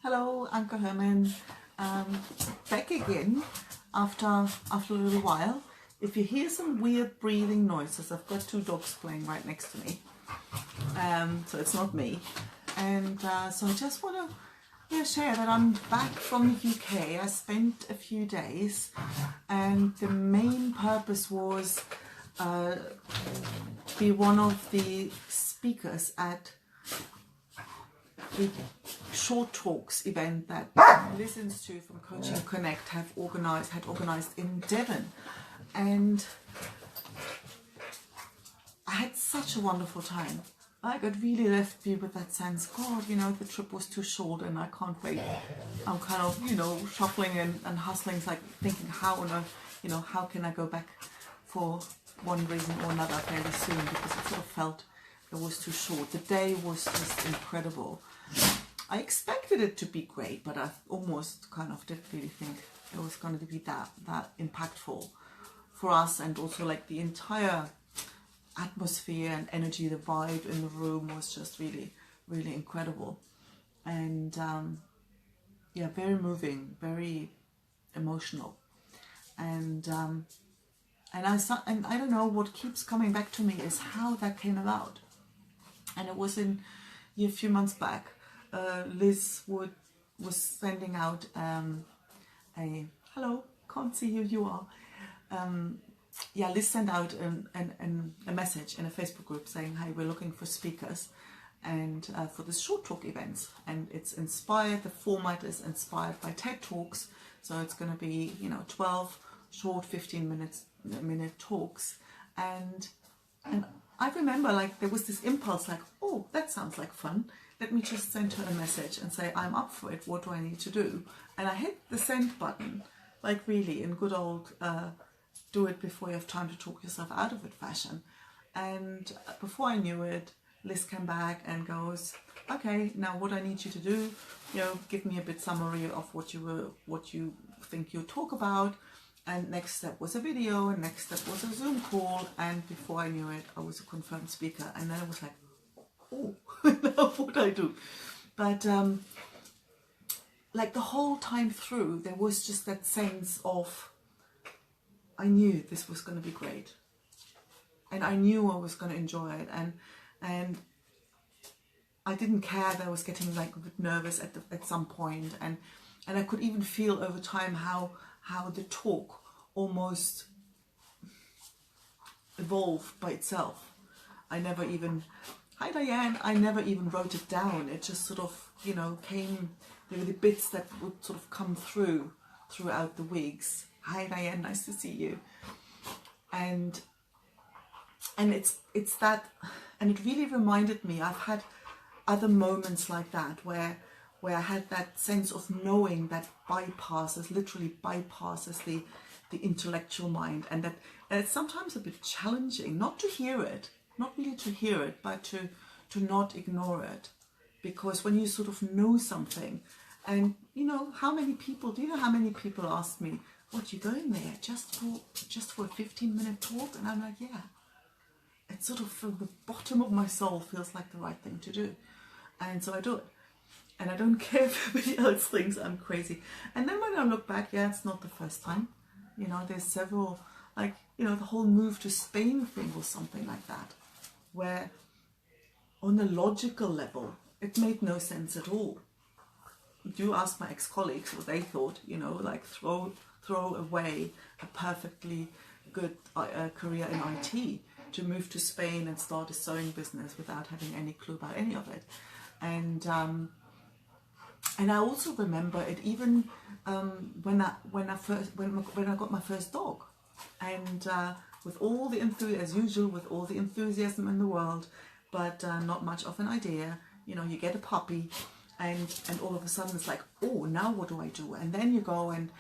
Hello, Anke Herman. Back again after a little while. If you hear some weird breathing noises, I've got two dogs playing right next to me, so it's not me. And so I just want to share that I'm back from the UK. I spent a few days, and the main purpose was to be one of the speakers at the short talks event that Listens to from Coaching Connect had organized in Devon, and I had such a wonderful time. Like, it really left me with that sense, God, the trip was too short and I can't wait. I'm kind of, shuffling and hustling, it's like thinking how on earth, how can I go back for one reason or another fairly soon, because it sort of felt it was too short. The day was just incredible. I expected it to be great, but I almost kind of didn't really think it was going to be that impactful for us, and also like the entire atmosphere and energy, the vibe in the room was just really, really incredible, and very moving, very emotional, and I don't know, what keeps coming back to me is how that came about. And it was a few months back. Liz was sending out a hello, can't see who you are. Liz sent out a message in a Facebook group saying, hey, we're looking for speakers and for this short talk events, and it's inspired, the format is inspired by TED Talks, so it's going to be 12 short 15-minute talks, and I remember, like, there was this impulse, like, oh, that sounds like fun. Let me just send her a message and say, I'm up for it. What do I need to do? And I hit the send button, like really in good old do it before you have time to talk yourself out of it fashion. And before I knew it, Liz came back and goes, okay, now what I need you to do, give me a bit summary of what you think you'll talk about. And next step was a video, and next step was a Zoom call, and before I knew it, I was a confirmed speaker. And then I was like, oh, now what I do? But like the whole time through, there was just that sense of, I knew this was going to be great, and I knew I was going to enjoy it, and I didn't care that I was getting like a bit nervous at some point, and I could even feel over time how the talk almost evolved by itself. I never even wrote it down. It just sort of, came, there were the bits that would sort of come throughout the weeks. Hi Diane, nice to see you. And it's that, and it really reminded me, I've had other moments like that where I had that sense of knowing that literally bypasses the intellectual mind, and that it's sometimes a bit challenging not to hear it, not really to hear it, but to not ignore it. Because when you sort of know something, and how many people ask me, what, you going there just for a 15-minute talk? And I'm like, yeah. It's sort of from the bottom of my soul feels like the right thing to do, and so I do it. And I don't care if everybody else thinks I'm crazy. And then when I look back, it's not the first time. There's several, like, the whole move to Spain thing was something like that, where on a logical level, it made no sense at all. Do ask my ex-colleagues what they thought, like throw away a perfectly good career in IT to move to Spain and start a sewing business without having any clue about any of it. And I also remember it even when I got my first dog, and with all the enthusiasm in the world, but not much of an idea. You get a puppy, and all of a sudden it's like, oh, now what do I do? And then you go and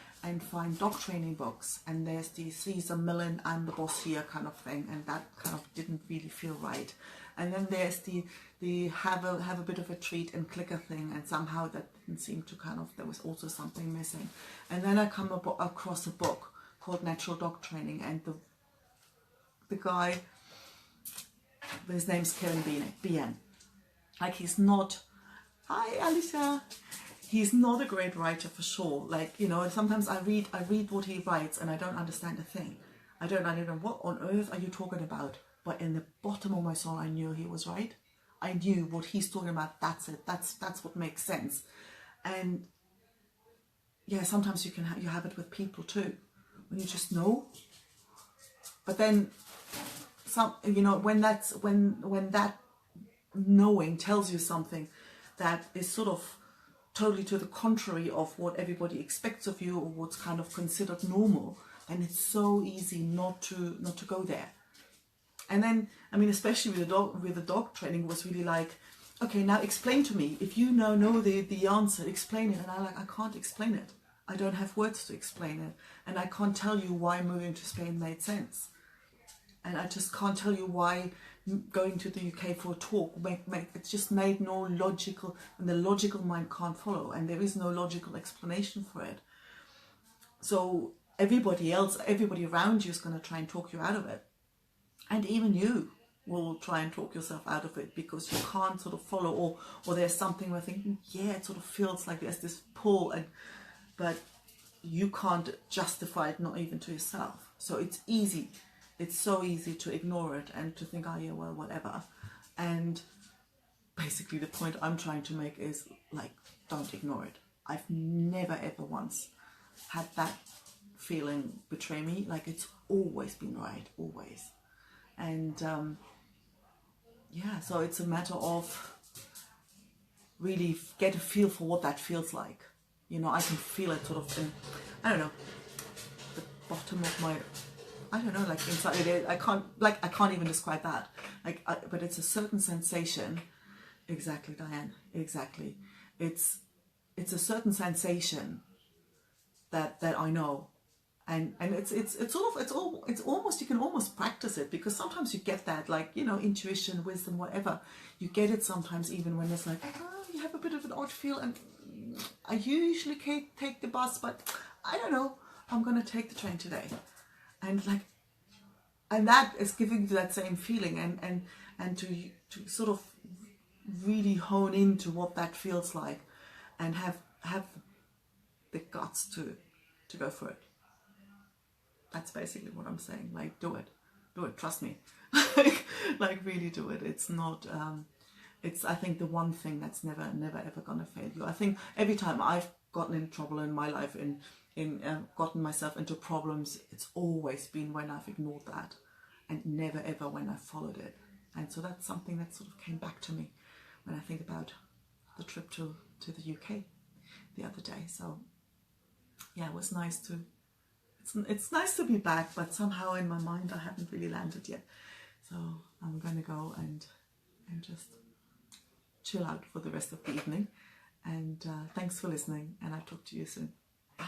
find dog training books, and there's the Caesar Millen, I'm the boss here kind of thing, and that kind of didn't really feel right. And then there's the have a bit of a treat and clicker thing, and somehow that didn't seem to there was also something missing. And then I come across a book called Natural Dog Training, and the guy, his name's Kevin Bien. Like, he's not, hi Alicia, he's not a great writer for sure. Like, you know, sometimes I read what he writes and I don't understand a thing. I don't know what on earth are you talking about. But in the bottom of my soul, I knew he was right. I knew what he's talking about. That's it. That's what makes sense. And yeah, sometimes you have it with people too, when you just know. But then when that knowing tells you something that is sort of totally to the contrary of what everybody expects of you or what's kind of considered normal, then it's so easy not to go there. And then, I mean, especially with the dog training, was really like, okay, now explain to me. If you know the answer, explain it. And I can't explain it. I don't have words to explain it. And I can't tell you why moving to Spain made sense. And I just can't tell you why going to the UK for a talk it just made no logical, and the logical mind can't follow, and there is no logical explanation for it. So everybody around you is going to try and talk you out of it. And even you will try and talk yourself out of it because you can't sort of follow, or there's something where thinking, yeah, it sort of feels like there's this pull, but you can't justify it, not even to yourself. So it's so easy to ignore it and to think, oh yeah, well, whatever. And basically the point I'm trying to make is, like, don't ignore it. I've never ever once had that feeling betray me. Like, it's always been right, always. And yeah, so it's a matter of really get a feel for what that feels like. You know, I can feel it sort of in, I don't know, the bottom of my, I don't know, like inside it. I can't even describe that. But it's a certain sensation. Exactly, Diane. Exactly. It's a certain sensation that I know. And it's almost, you can almost practice it, because sometimes you get that, like, you know, intuition, wisdom, whatever. You get it sometimes even when it's like, oh, you have a bit of an odd feel, and I usually take the bus, but I don't know, I'm going to take the train today. And that is giving you that same feeling, and to sort of really hone into what that feels like, and have the guts to go for it. That's basically what I'm saying. Like, do it, trust me. like really do it. It's not, it's, I think, the one thing that's never ever gonna fail you. I think every time I've gotten in trouble in my life, gotten myself into problems, it's always been when I've ignored that, and never ever when I followed it. And so that's something that sort of came back to me when I think about the trip to the UK the other day. So yeah, it was nice to, it's nice to be back, but somehow in my mind I haven't really landed yet. So I'm going to go and just chill out for the rest of the evening. And thanks for listening, and I'll talk to you soon. Bye.